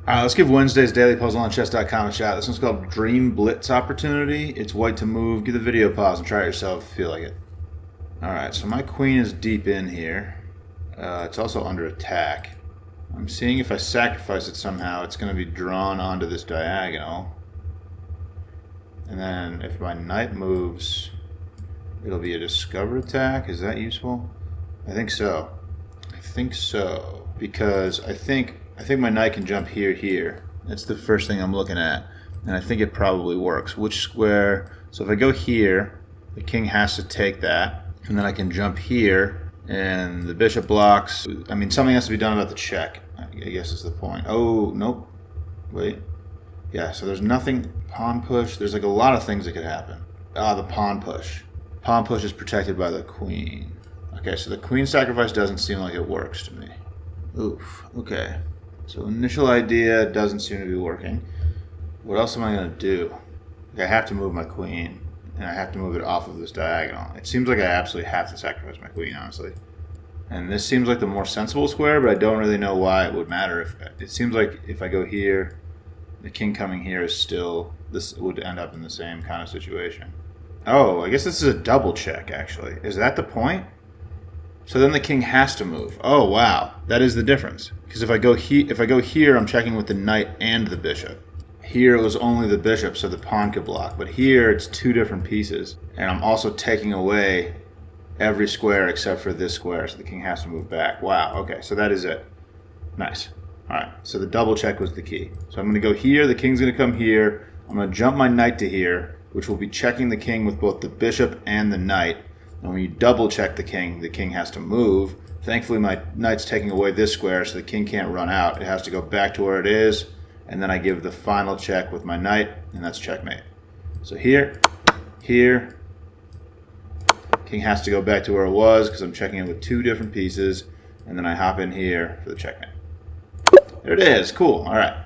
Let's give Wednesday's daily puzzle on chess.com a shot. This one's called Dream Blitz Opportunity. It's white to move. Give the video a pause and try it yourself if you feel like it. Alright, so my queen is deep in here. It's also under attack. I'm seeing if I sacrifice it somehow, it's going to be drawn onto this diagonal. And then if my knight moves, it'll be a discovered attack. Is that useful? I think so. I think so. Because I think my knight can jump here. That's the first thing I'm looking at. And I think it probably works. Which square? So if I go here, the king has to take that. And then I can jump here. And the bishop blocks. I mean, something has to be done about the check, I guess is the point. Oh, nope. Wait. Yeah, so there's nothing. Pawn push. There's like a lot of things that could happen. The pawn push. Pawn push is protected by the queen. Okay, so the queen sacrifice doesn't seem like it works to me. Oof. Okay. So initial idea doesn't seem to be working. What else am I going to do? I have to move my queen, and I have to move it off of this diagonal. It seems like I absolutely have to sacrifice my queen, honestly. And this seems like the more sensible square, but I don't really know why it would matter. It seems like if I go here, the king coming here is still, this would end up in the same kind of situation. Oh, I guess this is a double check, actually. Is that the point? So then the king has to move. Oh, wow. That is the difference. Because if I go here, I'm checking with the knight and the bishop. Here it was only the bishop, so the pawn could block. But here it's two different pieces. And I'm also taking away every square except for this square, so the king has to move back. Wow, okay, so that is it. Nice. All right, so the double check was the key. So I'm going to go here, the king's going to come here. I'm going to jump my knight to here, which will be checking the king with both the bishop and the knight. And when you double check the king has to move. Thankfully, my knight's taking away this square, so the king can't run out. It has to go back to where it is, and then I give the final check with my knight, and that's checkmate. So here, king has to go back to where it was because I'm checking it with two different pieces, and then I hop in here for the checkmate. There it is. Cool. All right.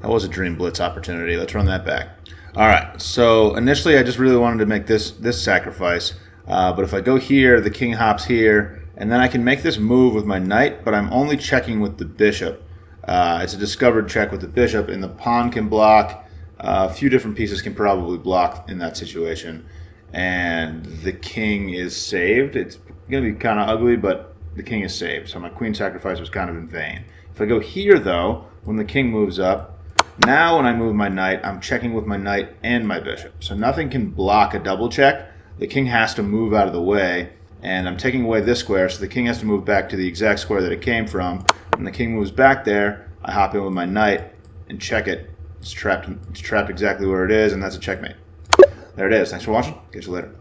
That was a dream blitz opportunity. Let's run that back. All right. So initially, I just really wanted to make this sacrifice. But if I go here, the king hops here, and then I can make this move with my knight, but I'm only checking with the bishop. It's a discovered check with the bishop, and the pawn can block. A few different pieces can probably block in that situation. And the king is saved. It's going to be kind of ugly, but the king is saved. So my queen sacrifice was kind of in vain. If I go here, though, when the king moves up, now when I move my knight, I'm checking with my knight and my bishop. So nothing can block a double check. The king has to move out of the way, and I'm taking away this square, so the king has to move back to the exact square that it came from. When the king moves back there, I hop in with my knight and check it. It's trapped exactly where it is, and that's a checkmate. There it is. Thanks for watching. Catch you later.